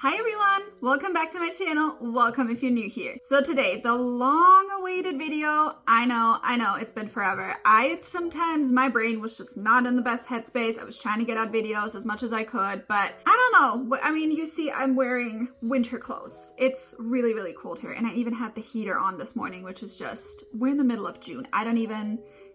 Hi everyone, welcome back to my channel. Welcome if you're new here. So today, the long-awaited video. I know, it's been forever. Sometimes my brain was just not in the best headspace. I was trying to get out videos as much as I could, but I don't know. I mean, you see I'm wearing winter clothes. It's really, really cold here, and I even had the heater on this morning, which is just, we're in the middle of June.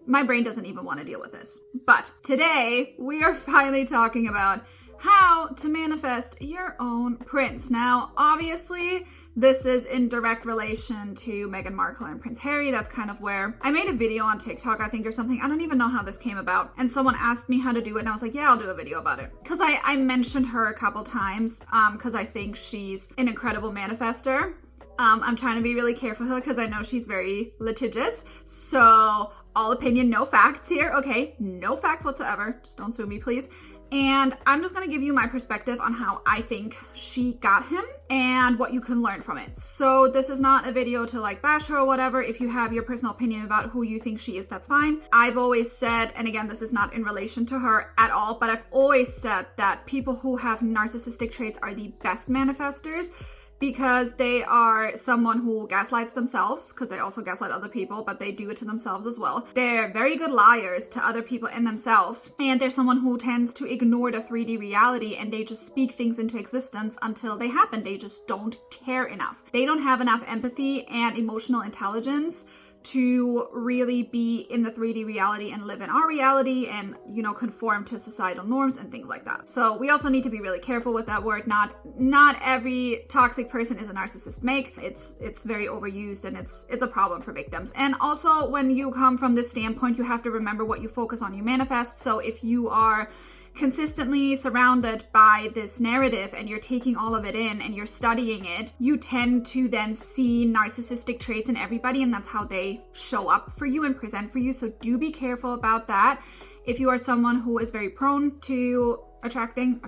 My brain doesn't even want to deal with this. But today, we are finally talking about how to manifest your own prince. Now, obviously, this is in direct relation to Meghan Markle and Prince Harry. That's kind of where I made a video on TikTok, I think, or something. I don't even know how this came about. And someone asked me how to do it, and I was like, yeah, I'll do a video about it. Because I mentioned her a couple times, because I think she's an incredible manifester. I'm trying to be really careful here because I know she's very litigious. So all opinion, no facts here. Okay, no facts whatsoever. Just don't sue me, please. And I'm just gonna give you my perspective on how I think she got him and what you can learn from it. So this is not a video to like bash her or whatever. If you have your personal opinion about who you think she is, that's fine. I've always said, and again, this is not in relation to her at all, but I've always said that people who have narcissistic traits are the best manifestors, because they are someone who gaslights themselves, because they also gaslight other people, but they do it to themselves as well. They're very good liars to other people and themselves. And they're someone who tends to ignore the 3D reality, and they just speak things into existence until they happen. They just don't care enough. They don't have enough empathy and emotional intelligence to really be in the 3D reality and live in our reality and, you know, conform to societal norms and things like that. So we also need to be really careful with that word. Not every toxic person is a narcissist make. It's very overused, and it's a problem for victims. And also, when you come from this standpoint, you have to remember what you focus on, you manifest. So if you are consistently surrounded by this narrative and you're taking all of it in and you're studying it, you tend to then see narcissistic traits in everybody, and that's how they show up for you and present for you. So do be careful about that. If you are someone who is very prone to attracting,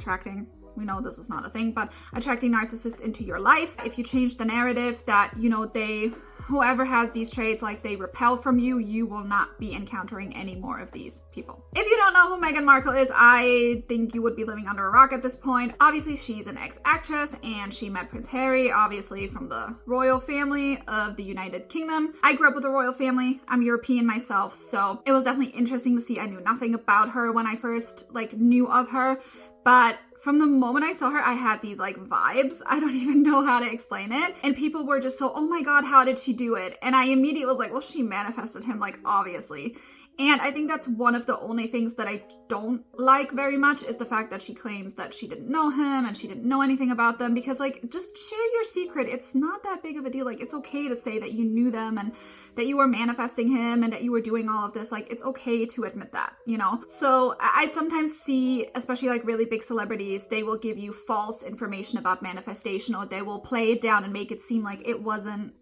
we know this is not a thing, but attracting narcissists into your life, if you change the narrative that, you know, whoever has these traits, like they repel from you, you will not be encountering any more of these people. If you don't know who Meghan Markle is, I think you would be living under a rock at this point. Obviously, she's an ex-actress, and she met Prince Harry, obviously from the royal family of the United Kingdom. I grew up with a royal family. I'm European myself, so it was definitely interesting to see. I knew nothing about her when I first knew of her, but from the moment I saw her, I had these vibes. I don't even know how to explain it. And people were just so, oh my God, how did she do it? And I immediately was like, well, she manifested him, obviously. And I think that's one of the only things that I don't like very much, is the fact that she claims that she didn't know him and she didn't know anything about them, because just share your secret. It's not that big of a deal. It's okay to say that you knew them and that you were manifesting him and that you were doing all of this. It's okay to admit that, you know? So I sometimes see, especially really big celebrities, they will give you false information about manifestation, or they will play it down and make it seem like it wasn't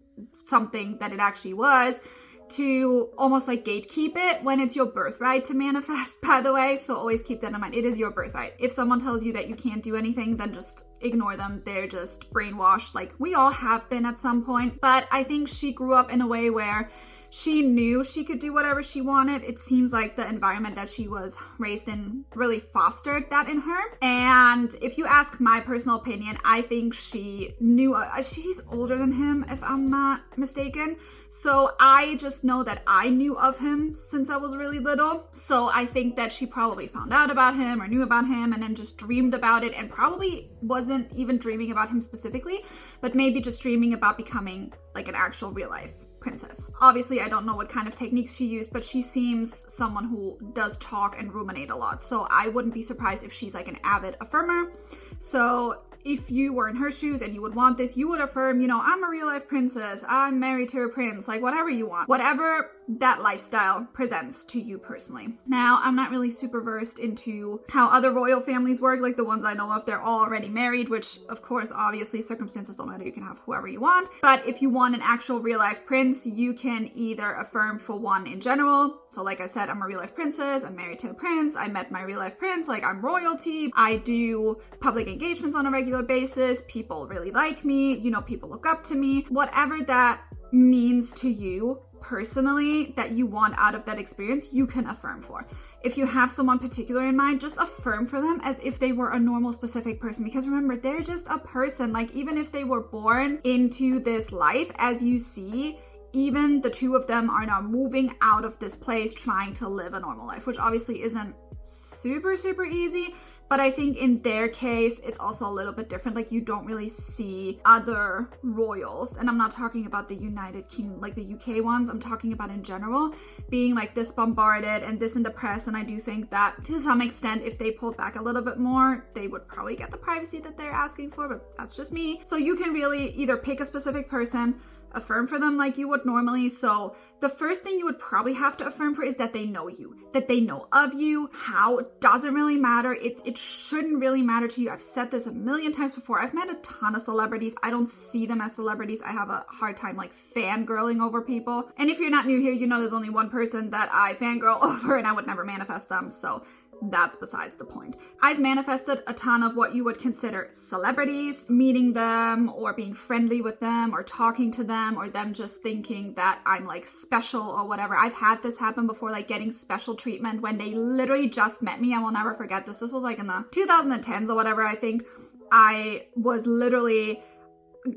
something that it actually was, to almost gatekeep it, when it's your birthright to manifest, by the way. So always keep that in mind. It is your birthright. If someone tells you that you can't do anything, then just ignore them. They're just brainwashed. We all have been at some point. But I think she grew up in a way where she knew she could do whatever she wanted. It seems like the environment that she was raised in really fostered that in her. And if you ask my personal opinion, I think she knew, she's older than him, if I'm not mistaken. So I just know that I knew of him since I was really little. So I think that she probably found out about him or knew about him and then just dreamed about it, and probably wasn't even dreaming about him specifically, but maybe just dreaming about becoming an actual real life princess. Obviously, I don't know what kind of techniques she used, but she seems someone who does talk and ruminate a lot. So I wouldn't be surprised if she's an avid affirmer. So if you were in her shoes and you would want this, you would affirm, you know, I'm a real life princess, I'm married to a prince, whatever you want, whatever that lifestyle presents to you personally. Now, I'm not really super versed into how other royal families work, the ones I know of, they're all already married, which of course, obviously circumstances don't matter, you can have whoever you want. But if you want an actual real life prince, you can either affirm for one in general. So like I said, I'm a real life princess, I'm married to a prince, I met my real life prince, I'm royalty, I do public engagements on a regular basis, people really like me, you know, people look up to me, whatever that means to you personally that you want out of that experience, you can affirm for. if you have someone particular in mind, just affirm for them as if they were a normal specific person. Because remember, they're just a person. Like, even if they were born into this life, as you see, even the two of them are now moving out of this place trying to live a normal life, which obviously isn't super easy. But I think in their case, it's also a little bit different. Like, you don't really see other royals, and I'm not talking about the United Kingdom, like the UK ones. I'm talking about in general, being like this bombarded and this in the press. And I do think that to some extent, if they pulled back a little bit more, they would probably get the privacy that they're asking for, but that's just me. So you can really either pick a specific person, affirm for them like you would normally. So the first thing you would probably have to affirm for is that they know you, that they know of you. How, it doesn't really matter. It shouldn't really matter to you. I've said this a million times before. I've met a ton of celebrities. I don't see them as celebrities. I have a hard time like fangirling over people. And if you're not new here, you know there's only one person that I fangirl over, and I would never manifest them. So that's besides the point. I've manifested a ton of what you would consider celebrities, meeting them or being friendly with them or talking to them, or them just thinking that I'm like special or whatever. I've had this happen before, like getting special treatment when they literally just met me. I will never forget this. This was like in the 2010s or whatever. I think I was literally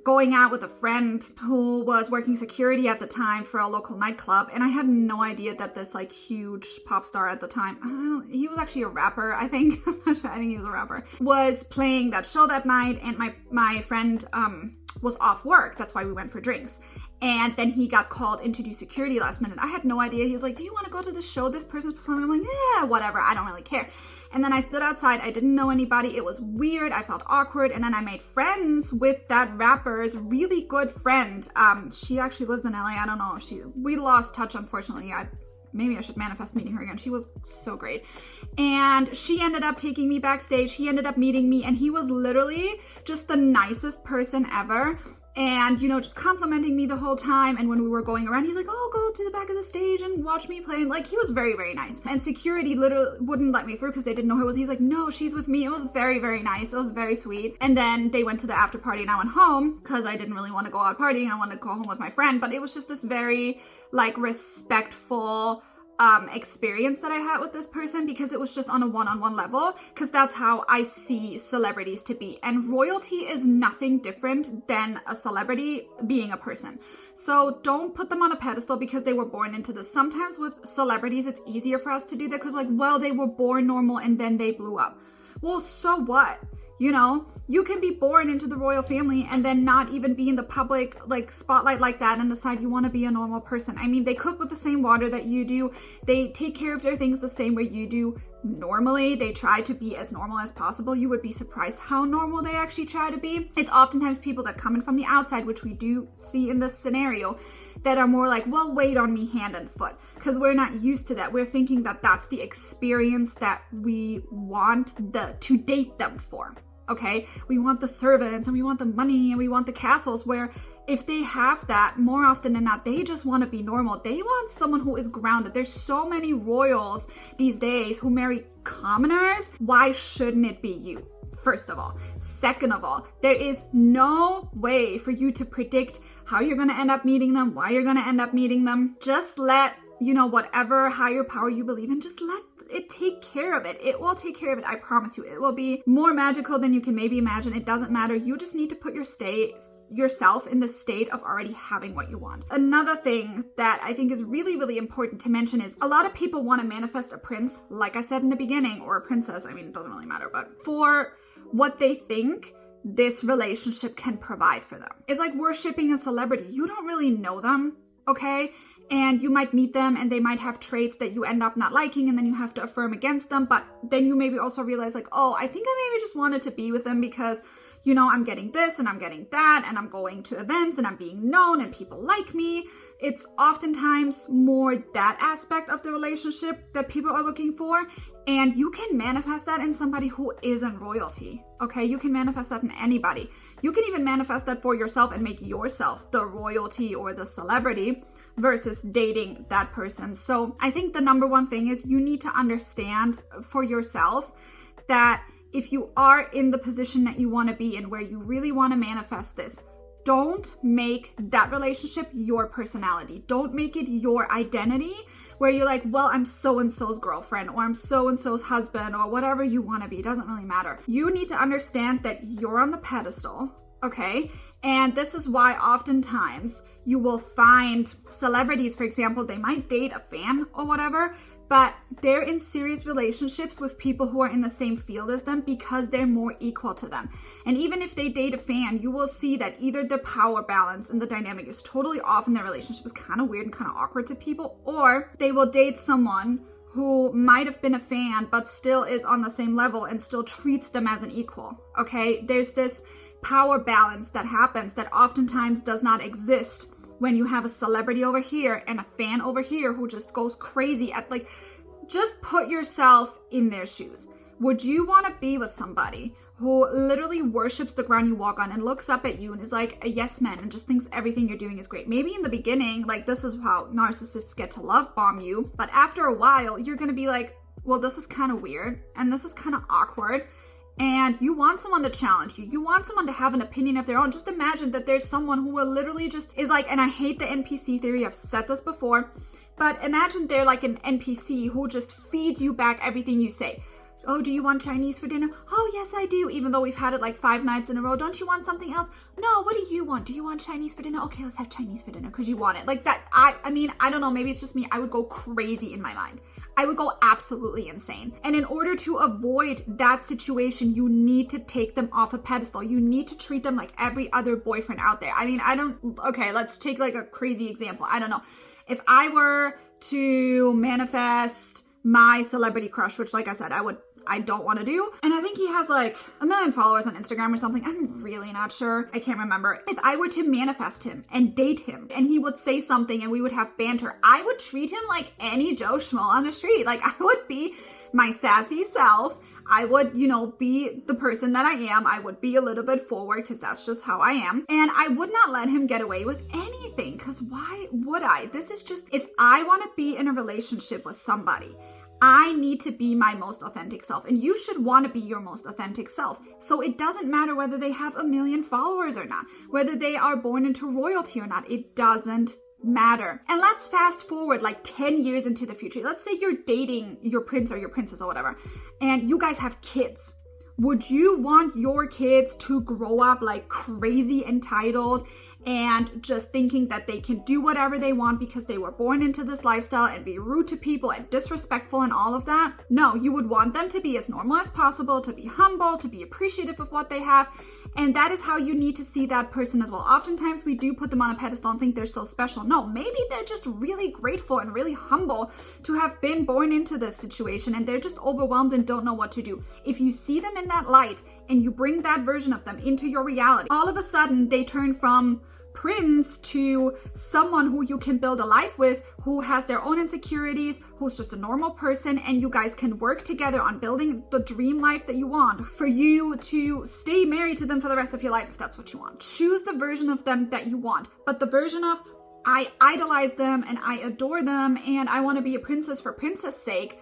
going out with a friend who was working security at the time for a local nightclub, and I had no idea that this like huge pop star at the time, he was actually a rapper, I think. I think he was a rapper, was playing that show that night, and my friend was off work. That's why we went for drinks. And then he got called in to do security last minute. I had no idea. He was like, do you want to go to the show this person's performing? I'm like, yeah, whatever, I don't really care. And then I stood outside. I didn't know anybody. It was weird. I felt awkward. And then I made friends with that rapper's really good friend. She actually lives in LA. I don't know. We lost touch, unfortunately. Maybe I should manifest meeting her again. She was so great. And she ended up taking me backstage. He ended up meeting me, and he was literally just the nicest person ever. And, you know, just complimenting me the whole time. And when we were going around, he's like, oh, go to the back of the stage and watch me play. And like, he was very nice. And security literally wouldn't let me through because they didn't know who it was. He's like, no, she's with me. It was very nice. It was very sweet. And then they went to the after party, and I went home because I didn't really want to go out partying. I wanted to go home with my friend. But it was just this very like respectful experience that I had with this person, because it was just on a one-on-one level, because that's how I see celebrities to be. And royalty is nothing different than a celebrity being a person. So don't put them on a pedestal because they were born into this. Sometimes with celebrities, it's easier for us to do that because like, well, they were born normal and then they blew up. Well, so what? You know, you can be born into the royal family and then not even be in the public like spotlight like that and decide you want to be a normal person. I mean, they cook with the same water that you do. They take care of their things the same way you do. Normally, they try to be as normal as possible. You would be surprised how normal they actually try to be. It's oftentimes people that come in from the outside, which we do see in this scenario, that are more like, well, wait on me hand and foot, because we're not used to that. We're thinking that that's the experience that we want to date them for. Okay, we want the servants and we want the money and we want the castles, where if they have that, more often than not, they just want to be normal. They want someone who is grounded. There's so many royals these days who marry commoners. Why shouldn't it be you? First of all. Second of all, there is no way for you to predict how you're going to end up meeting them, why you're going to end up meeting them. Just let, you know, whatever higher power you believe in, just let it take care of it. It will take care of it. I promise you. It will be more magical than you can maybe imagine. It doesn't matter. You just need to put yourself in the state of already having what you want. Another thing that I think is really important to mention is a lot of people want to manifest a prince, like I said in the beginning, or a princess. I mean, it doesn't really matter, but for what they think this relationship can provide for them. It's like worshiping a celebrity. You don't really know them, okay? And you might meet them and they might have traits that you end up not liking, and then you have to affirm against them. But then you maybe also realize like, oh, I think I maybe just wanted to be with them because, you know, I'm getting this and I'm getting that and I'm going to events and I'm being known and people like me. It's oftentimes more that aspect of the relationship that people are looking for. And you can manifest that in somebody who isn't royalty, okay? You can manifest that in anybody. You can even manifest that for yourself and make yourself the royalty or the celebrity versus dating that person. So I think the number one thing is you need to understand for yourself that if you are in the position that you want to be in, where you really want to manifest this, don't make that relationship your personality. Don't make it your identity, where you're like, well, I'm so-and-so's girlfriend, or I'm so-and-so's husband, or whatever you want to be. It doesn't really matter. You need to understand that you're on the pedestal, okay? And this is why oftentimes you will find celebrities, for example, they might date a fan or whatever, but they're in serious relationships with people who are in the same field as them because they're more equal to them. And even if they date a fan, you will see that either the power balance and the dynamic is totally off and their relationship is kind of weird and kind of awkward to people, or they will date someone who might have been a fan but still is on the same level and still treats them as an equal, okay? There's this power balance that happens that oftentimes does not exist when you have a celebrity over here and a fan over here who just goes crazy at, like, just put yourself in their shoes. Would you want to be with somebody who literally worships the ground you walk on and looks up at you and is like a yes man and just thinks everything you're doing is great? Maybe in the beginning, like, this is how narcissists get to love bomb you, but after a while, you're going to be like, well, this is kind of weird and this is kind of awkward. And you want someone to challenge you. You want someone to have an opinion of their own. Just imagine that there's someone who will literally just is like, and I hate the NPC theory, I've said this before, but imagine they're like an NPC who just feeds you back everything you say. Oh, do you want Chinese for dinner? Oh, yes, I do. Even though we've had it like 5 nights in a row. Don't you want something else? No, what do you want? Do you want Chinese for dinner? Okay, let's have Chinese for dinner because you want it. Like that. I mean, I don't know. Maybe it's just me. I would go crazy in my mind. I would go absolutely insane. And in order to avoid that situation, you need to take them off a pedestal. You need to treat them like every other boyfriend out there. I mean, okay, let's take like a crazy example. I don't know. If I were to manifest my celebrity crush, which like I said, I don't want to do. And I think he has like 1 million followers on Instagram or something. I'm really not sure. I can't remember. If I were to manifest him and date him and he would say something and we would have banter, I would treat him like any Joe Schmo on the street. Like I would be my sassy self. I would, be the person that I am. I would be a little bit forward because that's just how I am. And I would not let him get away with anything because why would I? This is just, if I want to be in a relationship with somebody, I need to be my most authentic self, and you should want to be your most authentic self. So it doesn't matter whether they have 1 million followers or not, whether they are born into royalty or not. It doesn't matter. And let's fast forward like 10 years into the future. Let's say you're dating your prince or your princess or whatever, and you guys have kids. Would you want your kids to grow up like crazy entitled and just thinking that they can do whatever they want because they were born into this lifestyle and be rude to people and disrespectful and all of that? No, you would want them to be as normal as possible, to be humble, to be appreciative of what they have. And that is how you need to see that person as well. Oftentimes we do put them on a pedestal and think they're so special. No, maybe they're just really grateful and really humble to have been born into this situation and they're just overwhelmed and don't know what to do. If you see them in that light and you bring that version of them into your reality, all of a sudden they turn from prince to someone who you can build a life with, who has their own insecurities, who's just a normal person, and you guys can work together on building the dream life that you want for you to stay married to them for the rest of your life if that's what you want. Choose the version of them that you want, but the version of I idolize them and I adore them and I want to be a princess for princess sake,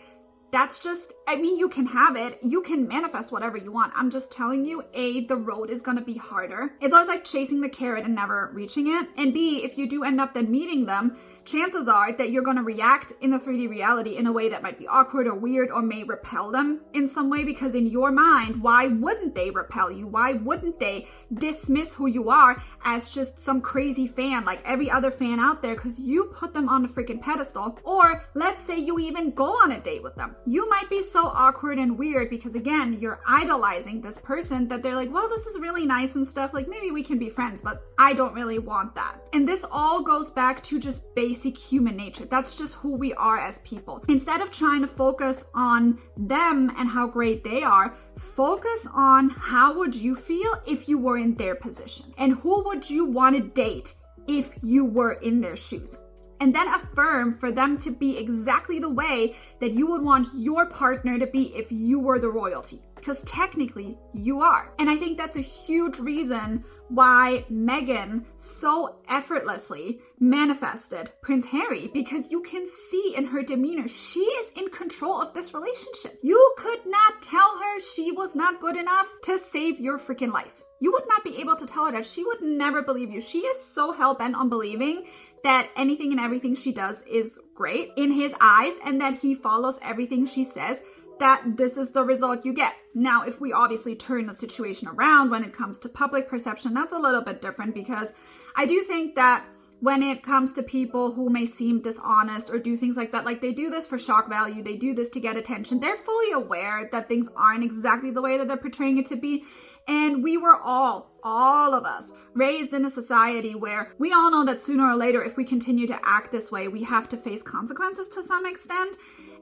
that's just, you can have it. You can manifest whatever you want. I'm just telling you, A, the road is going to be harder. It's always like chasing the carrot and never reaching it. And B, if you do end up then meeting them, chances are that you're going to react in the 3D reality in a way that might be awkward or weird or may repel them in some way, because in your mind, why wouldn't they repel you? Why wouldn't they dismiss who you are as just some crazy fan like every other fan out there because you put them on a freaking pedestal? Or let's say you even go on a date with them. You might be so awkward and weird because, again, you're idolizing this person that they're like, well, this is really nice and stuff. Like, maybe we can be friends, but I don't really want that. And this all goes back to just basic human nature. That's just who we are as people. Instead of trying to focus on them and how great they are, focus on how would you feel if you were in their position, and who would you want to date if you were in their shoes. And then affirm for them to be exactly the way that you would want your partner to be if you were the royalty. Because technically you are. And I think that's a huge reason why Meghan so effortlessly manifested Prince Harry, because you can see in her demeanor, she is in control of this relationship. You could not tell her she was not good enough to save your freaking life. You would not be able to tell her that. She would never believe you. She is so hell-bent on believing that anything and everything she does is great in his eyes, and that he follows everything she says, that this is the result you get. Now, if we obviously turn the situation around when it comes to public perception, that's a little bit different, because I do think that when it comes to people who may seem dishonest or do things like that, like they do this for shock value, they do this to get attention, they're fully aware that things aren't exactly the way that they're portraying it to be. And we were all of us, raised in a society where we all know that sooner or later, if we continue to act this way, we have to face consequences to some extent.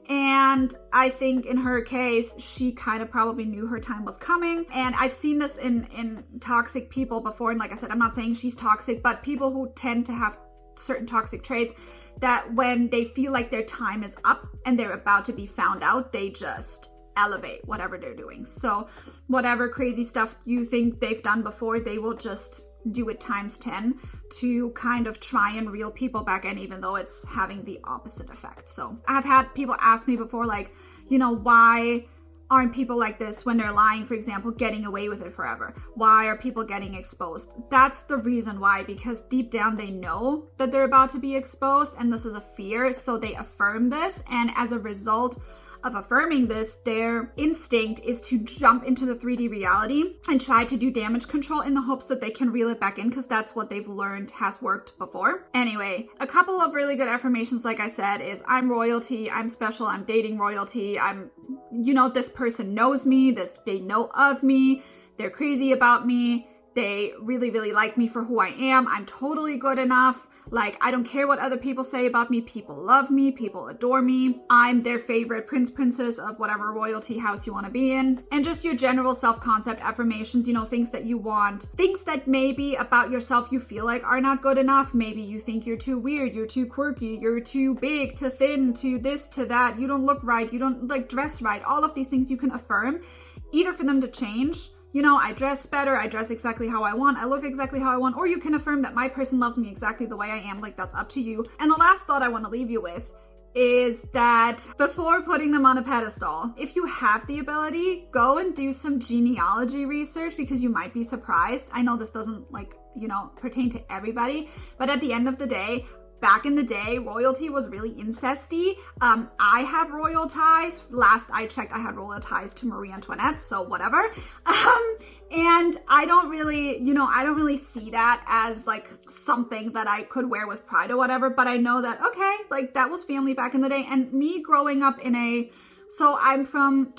And I think in her case, she kind of probably knew her time was coming. And I've seen this in toxic people before. And like I said, I'm not saying she's toxic, but people who tend to have certain toxic traits, that when they feel like their time is up and they're about to be found out, they just elevate whatever they're doing. So whatever crazy stuff you think they've done before, they will just do it times 10 to kind of try and reel people back in, even though it's having the opposite effect. So I've had people ask me before, like, you know, why aren't people like this, when they're lying, for example, getting away with it forever? Why are people getting exposed? That's the reason why, because deep down they know that they're about to be exposed, and this is a fear, so they affirm this. And as a result of affirming this, their instinct is to jump into the 3D reality and try to do damage control in the hopes that they can reel it back in, because that's what they've learned has worked before. Anyway, a couple of really good affirmations, like I said, is I'm royalty, I'm special, I'm dating royalty, this person knows me, they know of me, they're crazy about me, they really, really like me for who I am, I'm totally good enough. Like, I don't care what other people say about me. People love me. People adore me. I'm their favorite prince, princess of whatever royalty house you want to be in. And just your general self-concept affirmations, things that you want. Things that maybe about yourself you feel like are not good enough. Maybe you think you're too weird, you're too quirky, you're too big, too thin, too this, to that. You don't look right. You don't dress right. All of these things you can affirm, either for them to change. I dress better, I dress exactly how I want, I look exactly how I want, or you can affirm that my person loves me exactly the way I am. Like, that's up to you. And the last thought I want to leave you with is that before putting them on a pedestal, if you have the ability, go and do some genealogy research, because you might be surprised. I know this doesn't pertain to everybody, but at the end of the day, back in the day, royalty was really incesty. I have royal ties. Last I checked, I had royal ties to Marie Antoinette, so whatever. And I don't really see that as like something that I could wear with pride or whatever, but I know that, okay, like that was family back in the day. And me growing up so I'm from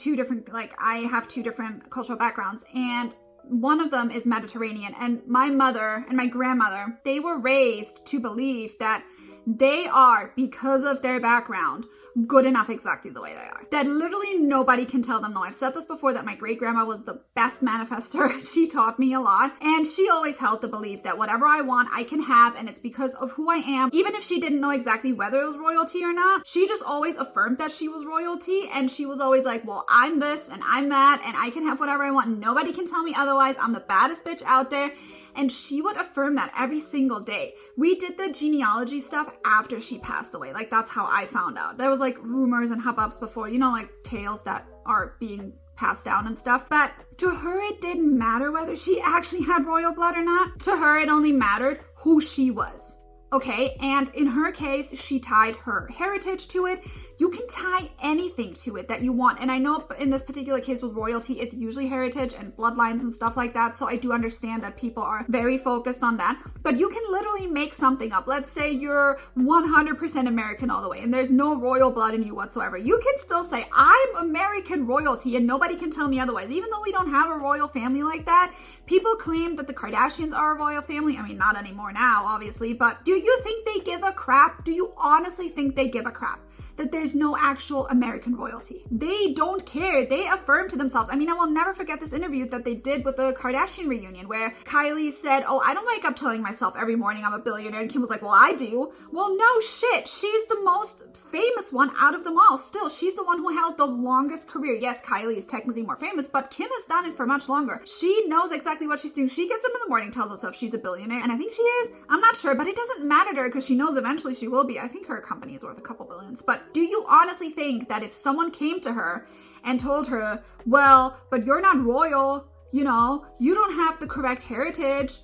I have two different cultural backgrounds, and one of them is Mediterranean, and my mother and my grandmother, they were raised to believe that they are, because of their background, good enough exactly the way they are. That literally nobody can tell them no. I've said this before, that my great grandma was the best manifester. She taught me a lot, and she always held the belief that whatever I want, I can have, and it's because of who I am. Even if she didn't know exactly whether it was royalty or not, she just always affirmed that she was royalty, and she was always like, well, I'm this and I'm that, and I can have whatever I want. Nobody can tell me otherwise. I'm the baddest bitch out there. And she would affirm that every single day. We did the genealogy stuff after she passed away. Like, that's how I found out. There was like rumors and hubbubs before, like tales that are being passed down and stuff. But to her, it didn't matter whether she actually had royal blood or not. To her, it only mattered who she was. Okay, and in her case, she tied her heritage to it. You can tie anything to it that you want. And I know in this particular case with royalty, it's usually heritage and bloodlines and stuff like that. So I do understand that people are very focused on that. But you can literally make something up. Let's say you're 100% American all the way and there's no royal blood in you whatsoever. You can still say, I'm American royalty, and nobody can tell me otherwise. Even though we don't have a royal family like that, people claim that the Kardashians are a royal family. I mean, not anymore now, obviously. But do you think they give a crap? Do you honestly think they give a crap that there's no actual American royalty? They don't care. They affirm to themselves. I mean, I will never forget this interview that they did with the Kardashian reunion where Kylie said, oh, I don't wake up telling myself every morning I'm a billionaire. And Kim was like, well, I do. Well, no shit. She's the most famous one out of them all. Still, she's the one who held the longest career. Yes, Kylie is technically more famous, but Kim has done it for much longer. She knows exactly what she's doing. She gets up in the morning, tells herself she's a billionaire, and I think she is. I'm not sure, but it doesn't matter to her because she knows eventually she will be. I think her company is worth a couple billions. But do you honestly think that if someone came to her and told her, well, but you're not royal, you don't have the correct heritage,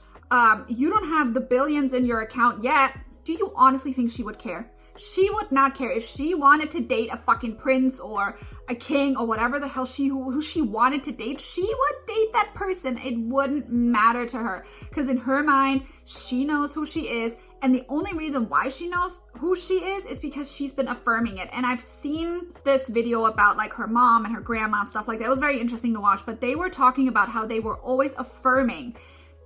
you don't have the billions in your account yet, do you honestly think she would care? She would not care. If she wanted to date a fucking prince or a king or whatever the hell who she wanted to date, she would date that person. It wouldn't matter to her, because in her mind, she knows who she is. And the only reason why she knows who she is because she's been affirming it. And I've seen this video about like her mom and her grandma and stuff like that. It was very interesting to watch, but they were talking about how they were always affirming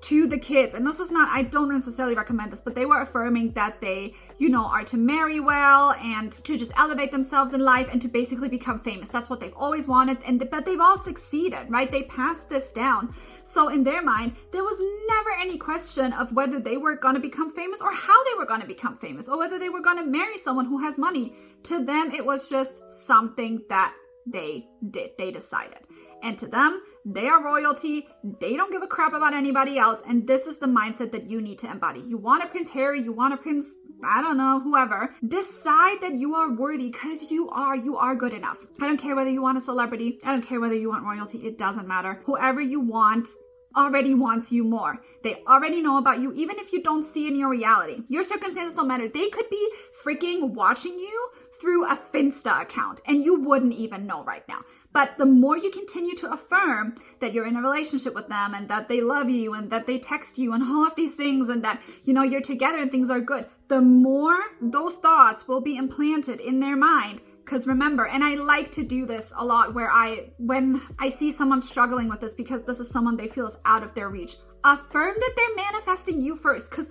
to the kids. And this is not, I don't necessarily recommend this, but they were affirming that they, are to marry well and to just elevate themselves in life and to basically become famous. That's what they've always wanted. But they've all succeeded, right? They passed this down. So in their mind, there was never any question of whether they were going to become famous or how they were going to become famous or whether they were going to marry someone who has money. To them, it was just something that they did. They decided. And to them, they are royalty. They don't give a crap about anybody else. And this is the mindset that you need to embody. You want a Prince Harry, you want a Prince, I don't know, whoever. Decide that you are worthy, because you are good enough. I don't care whether you want a celebrity. I don't care whether you want royalty. It doesn't matter. Whoever you want already wants you more. They already know about you, even if you don't see it in your reality. Your circumstances don't matter. They could be freaking watching you through a Finsta account and you wouldn't even know right now. But the more you continue to affirm that you're in a relationship with them and that they love you and that they text you and all of these things and that, you're together and things are good, the more those thoughts will be implanted in their mind. Because remember, and I like to do this a lot when I see someone struggling with this, because this is someone they feel is out of their reach, affirm that they're manifesting you first. Because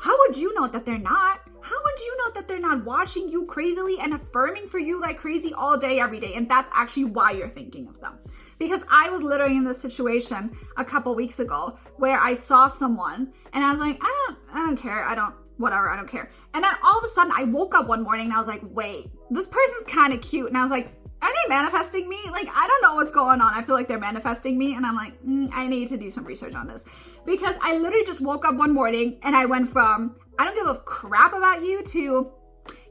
how would you know that they're not? How would you know that they're not watching you crazily and affirming for you like crazy all day, every day? And that's actually why you're thinking of them. Because I was literally in this situation a couple weeks ago where I saw someone and I was like, I don't care. I don't care. And then all of a sudden I woke up one morning and I was like, wait, this person's kind of cute. And I was like, are they manifesting me? Like, I don't know what's going on. I feel like they're manifesting me. And I'm like, I need to do some research on this. Because I literally just woke up one morning and I went from, I don't give a crap about you, to,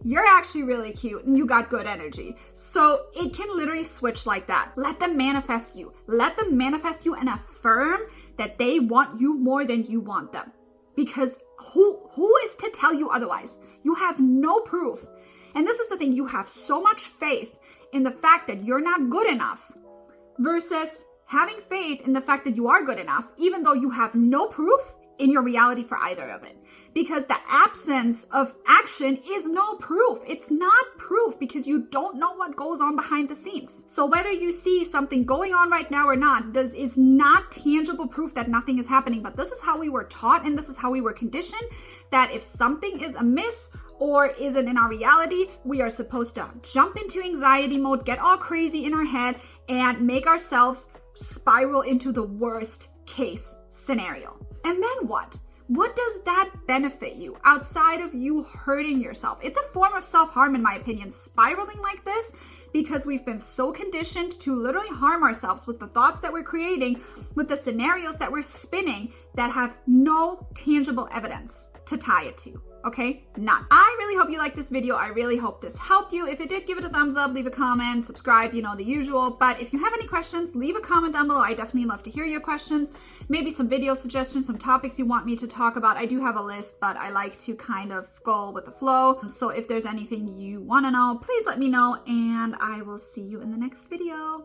you're actually really cute and you got good energy. So it can literally switch like that. Let them manifest you. Let them manifest you and affirm that they want you more than you want them. Because who is to tell you otherwise? You have no proof. And this is the thing, you have so much faith in the fact that you're not good enough versus having faith in the fact that you are good enough, even though you have no proof in your reality for either of it. Because the absence of action is no proof. It's not proof because you don't know what goes on behind the scenes. So whether you see something going on right now or not, is not tangible proof that nothing is happening. But this is how we were taught and this is how we were conditioned, that if something is amiss or isn't in our reality, we are supposed to jump into anxiety mode, get all crazy in our head, and make ourselves spiral into the worst case scenario. And then what? What does that benefit you outside of you hurting yourself? It's a form of self-harm, in my opinion, spiraling like this, because we've been so conditioned to literally harm ourselves with the thoughts that we're creating, with the scenarios that we're spinning that have no tangible evidence to tie it to. Okay? None. I really hope you liked this video. I really hope this helped you. If it did, give it a thumbs up, leave a comment, subscribe, the usual. But if you have any questions, leave a comment down below. I definitely love to hear your questions. Maybe some video suggestions, some topics you want me to talk about. I do have a list, but I like to kind of go with the flow. So if there's anything you want to know, please let me know, and I will see you in the next video.